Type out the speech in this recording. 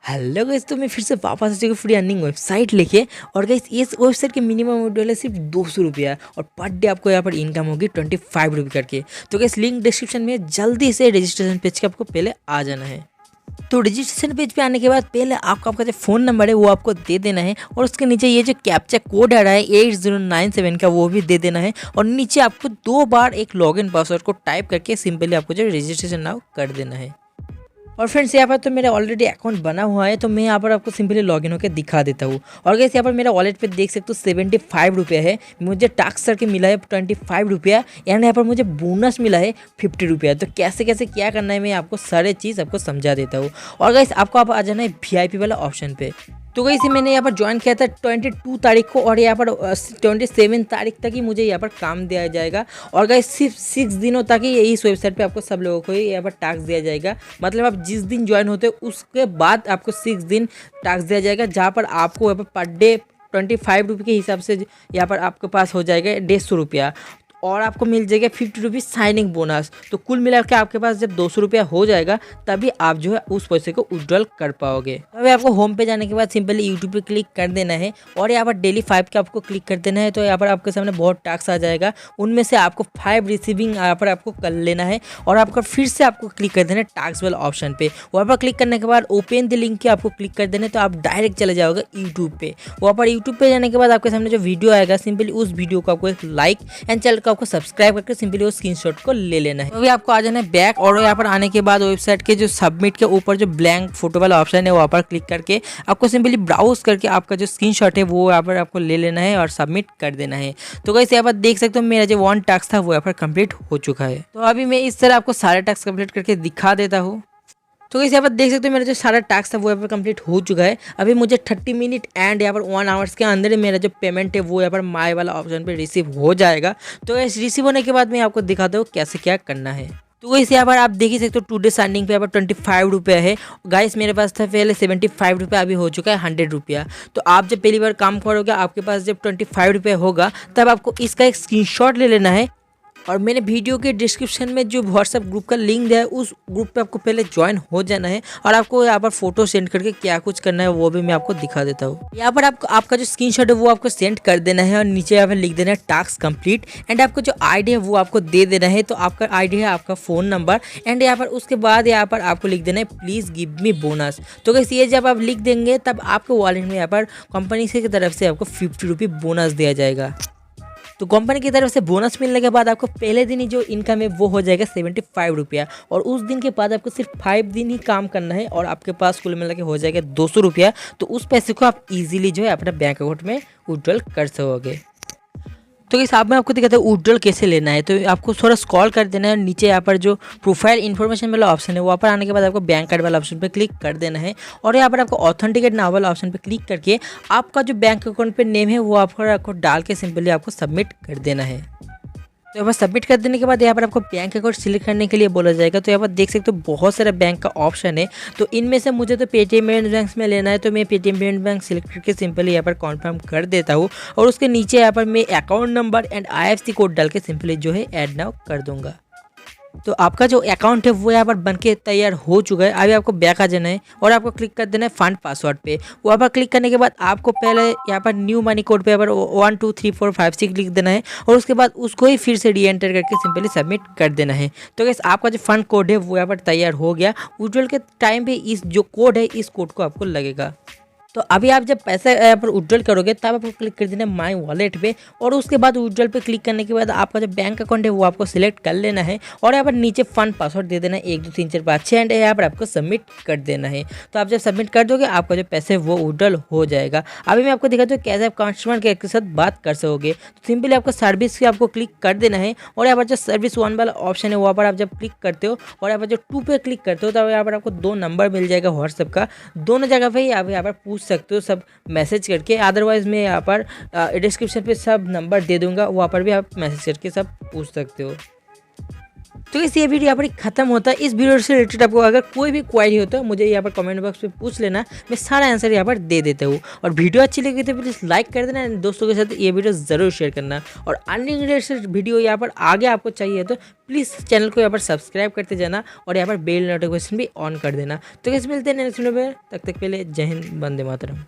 Hello guys, तो मैं फिर से वापस आ चुका फ्री अर्निंग वेबसाइट लेके। और गाइस इस वेबसाइट के मिनिमम विड्रॉल है सिर्फ 200 रुपया और पर डे आपको यहाँ पर इनकम होगी 25 रुपये करके। तो गाइस लिंक डिस्क्रिप्शन में, जल्दी से रजिस्ट्रेशन पेज के आपको पहले आ जाना है। तो रजिस्ट्रेशन पेज पे आने के बाद पहले आपको आपका जो फ़ोन नंबर है वो आपको दे देना है और उसके नीचे ये जो कैप्चा कोड आ रहा है 8097 का वो भी दे देना है। और नीचे आपको 2 बार एक लॉगिन पासवर्ड को टाइप करके सिंपली आपको जो रजिस्ट्रेशन नाउ कर देना है। और फ्रेंड्स यहाँ पर तो मेरा ऑलरेडी अकाउंट बना हुआ है, तो मैं यहाँ पर आपको सिंपली लॉगिन होकर दिखा देता हूँ। और गाइस यहाँ पर मेरा वॉलेट पे देख सकते हो 75 रुपया है। मुझे टास्क करके मिला है 25 रुपया एंड यहाँ पर मुझे बोनस मिला है 50 रुपया। तो कैसे कैसे क्या करना है मैं आपको सारे चीज़ आपको समझा देता हूँ। और गाइस आपको आप आ जाना है VIP वाला ऑप्शन पे। तो गाइस मैंने यहाँ पर ज्वाइन किया था 22 तारीख को और यहाँ पर 27 तारीख तक ही मुझे यहाँ पर काम दिया जाएगा। और गाइस सिर्फ 6 दिनों तक ही इस वेबसाइट पे आपको सब लोगों को ही यहाँ पर टास्क दिया जाएगा। मतलब आप जिस दिन ज्वाइन होते हो उसके बाद आपको 6 दिन टास्क दिया जाएगा, जहाँ पर आपको यहाँ पर डे 25 रुपये के हिसाब से यहाँ पर आपके पास हो जाएगा 150 रुपया और आपको मिल जाएगा 50 रुपीज़ साइनिंग बोनस। तो कुल मिलाकर के आपके पास जब 200 रुपया हो जाएगा तभी आप जो है उस पैसे को विड्रॉल कर पाओगे। अभी आपको होम पे जाने के बाद सिंपली यूट्यूब पे क्लिक कर देना है और यहाँ पर डेली 5 का आपको क्लिक कर देना है। तो यहाँ पर आपके सामने बहुत टास्क आ जाएगा, उनमें से आपको 5 रिसीविंग यहाँ पर आपको कर लेना है। और आपका फिर से आपको क्लिक कर देना है टास्क वाला ऑप्शन पे। वहाँ पर क्लिक करने के बाद ओपन द लिंक के आपको क्लिक कर देना है, तो आप डायरेक्ट चले जाओगे यूट्यूब पे। वहाँ पर यूट्यूब पे जाने के बाद आपके सामने जो वीडियो आएगा सिंपली उस वीडियो को आपको एक लाइक एंड चैनल को आपको सब्सक्राइब करके सिंपली वो स्क्रीनशॉट को ले लेना है। अभी आपको आ जाना है बैक और यहाँ पर आने के बाद वेबसाइट के जो सबमिट के ऊपर जो ब्लैंक फोटो वाला ऑप्शन है वहाँ पर क्लिक करके आपको सिंपली ब्राउज करके आपका जो स्क्रीनशॉट है वो यहाँ पर आपको ले लेना है और सबमिट कर देना है। तो गाइस यहाँ पर देख सकते हो मेरा जो 1 टास्क था वो यहाँ पर कंप्लीट हो चुका है। तो अभी मैं इस तरह आपको सारे टास्क कंप्लीट करके दिखा देता हूँ। तो गाइस यहाँ पर देख सकते हो मेरा जो सारा टास्क था वो यहाँ पर कंप्लीट हो चुका है। अभी मुझे 30 मिनट एंड यहाँ पर 1 आवर्स के अंदर मेरा जो पेमेंट है वो यहाँ पर माय वाला ऑप्शन पे रिसीव हो जाएगा। तो गाइस रिसीव होने के बाद मैं आपको दिखाता हूँ कैसे क्या करना है। तो गाइस यहाँ पर आप देख ही सकते हो टुडे अर्निंग पे यहाँ पर 25 रुपया है। गाइस मेरे पास था पहले 75 रुपया, अभी हो चुका है 100 रुपया। तो आप जब पहली बार काम करोगे आपके पास जब 25 रुपया होगा तब आपको इसका एक स्क्रीनशॉट ले लेना है। और मैंने वीडियो के डिस्क्रिप्शन में जो व्हाट्सएप ग्रुप का लिंक दिया है उस ग्रुप पे आपको पहले ज्वाइन हो जाना है। और आपको यहाँ पर फोटो सेंड करके क्या कुछ करना है वो भी मैं आपको दिखा देता हूँ। यहाँ पर आपका जो स्क्रीनशॉट है वो आपको सेंड कर देना है और नीचे यहाँ पर लिख देना है टास्क कंप्लीट एंड आपको जो आईडी है वो आपको दे देना है। तो आपका आईडी है आपका फ़ोन नंबर एंड यहाँ पर उसके बाद यहाँ पर आपको लिख देना है प्लीज़ गिव मी बोनस। तो कैसे ये जब आप लिख देंगे तब आपके वॉलेट में यहाँ पर कंपनी की तरफ से आपको 50 रुपये बोनस दिया जाएगा। तो कंपनी की तरफ से बोनस मिलने के बाद आपको पहले दिन ही जो इनकम है वो हो जाएगा 75 रुपया और उस दिन के बाद आपको सिर्फ 5 दिन ही काम करना है और आपके पास कुल मिला के हो जाएगा 200 रुपया। तो उस पैसे को आप इजीली जो है अपने बैंक अकाउंट में विड्रॉल कर सकोगे। तो इस आप मैं आपको दिखाता हूँ विड्रॉल कैसे लेना है। तो आपको थोड़ा स्क्रॉल कर देना है, नीचे यहाँ पर जो प्रोफाइल इन्फॉर्मेशन वाला ऑप्शन है वहाँ पर आने के बाद आपको बैंक कार्ड वाला ऑप्शन पे क्लिक कर देना है और यहाँ पर आपको ऑथेंटिकेट नाउ वाला ऑप्शन पे क्लिक करके आपका जो बैंक अकाउंट पे नेम है वो आपको डाल के सिंपली आपको सबमिट कर देना है। तो यहाँ पर सबमिट कर देने के बाद यहाँ पर आपको बैंक अकाउंट सिलेक्ट करने के लिए बोला जाएगा। तो यहाँ पर देख सकते हो बहुत सारा बैंक का ऑप्शन है। तो इनमें से मुझे तो पेटीएम पेमेंट बैंक में लेना है, तो मैं पेटीएम पेमेंट बैंक सिलेक्ट करके सिंपली यहाँ पर कॉन्फर्म कर देता हूँ और उसके नीचे यहाँ पर मैं account number and IFSC code डाल के सिंपली जो है ऐड नाउ कर दूंगा। तो आपका जो अकाउंट है वो यहाँ पर बनके तैयार हो चुका है। अभी आपको बैक आ जाना है और आपको क्लिक कर देना है फंड पासवर्ड पे। वहाँ पर क्लिक करने के बाद आपको पहले यहाँ पर न्यू मनी कोड पे यहाँ पर 1 2 3 4 5 6 लिख देना है और उसके बाद उसको ही फिर से री एंटर करके सिंपली सबमिट कर देना है। तो गाइस आपका जो फंड कोड है वो यहाँ पर तैयार हो गया। विड्रॉल के टाइम पे इस जो कोड है इस कोड को आपको लगेगा। तो अभी आप जब पैसा यहाँ पर विड्रॉल करोगे तब आपको क्लिक कर देना है माई वॉलेट पे और उसके बाद विड्रॉल पे क्लिक करने के बाद आपका जो बैंक अकाउंट है वो आपको सिलेक्ट कर लेना है और यहाँ पर नीचे फंड पासवर्ड दे देना है 1 2 3 4 5 6 एंड यहाँ पर आपको सबमिट कर देना है। तो आप जब सबमिट कर दोगे आपका जो पैसे वो विड्रॉल हो जाएगा। अभी मैं आपको दिखाता हूँ कैसे आप कस्टमर केयर के साथ बात कर सकोगे। तो सिंपली आपको सर्विस की आपको क्लिक कर देना है और यहाँ पर जो सर्विस 1 वाला ऑप्शन है वहाँ पर आप जब क्लिक करते हो और यहाँ पर जो 2 पे क्लिक करते हो तो यहाँ पर आपको 2 नंबर मिल जाएगा व्हाट्सएप का। दोनों जगह पर ही आप यहाँ पर पूछ सकते हो सब मैसेज करके, अदरवाइज मैं यहाँ पर डिस्क्रिप्शन पे सब नंबर दे दूंगा, वहाँ पर भी आप मैसेज करके सब पूछ सकते हो। तो इस ये वीडियो यहाँ पर खत्म होता है। इस वीडियो से रिलेटेड आपको अगर कोई भी क्वेरी हो तो मुझे यहाँ पर कमेंट बॉक्स में पूछ लेना, मैं सारा आंसर यहाँ पर दे देता हूँ। और वीडियो अच्छी लगी तो प्लीज़ लाइक कर देना, दोस्तों के साथ ये वीडियो ज़रूर शेयर करना। और अर्निंग रिलेटेड वीडियो यहाँ पर आगे आपको चाहिए तो प्लीज़ चैनल को यहाँ पर सब्सक्राइब करते जाना और यहाँ पर बेल नोटिफिकेशन भी ऑन कर देना। तो कैसे मिलते हैं नेक्स्ट वीडियो में, तब तक के लिए जय हिंद, वंदे मातरम।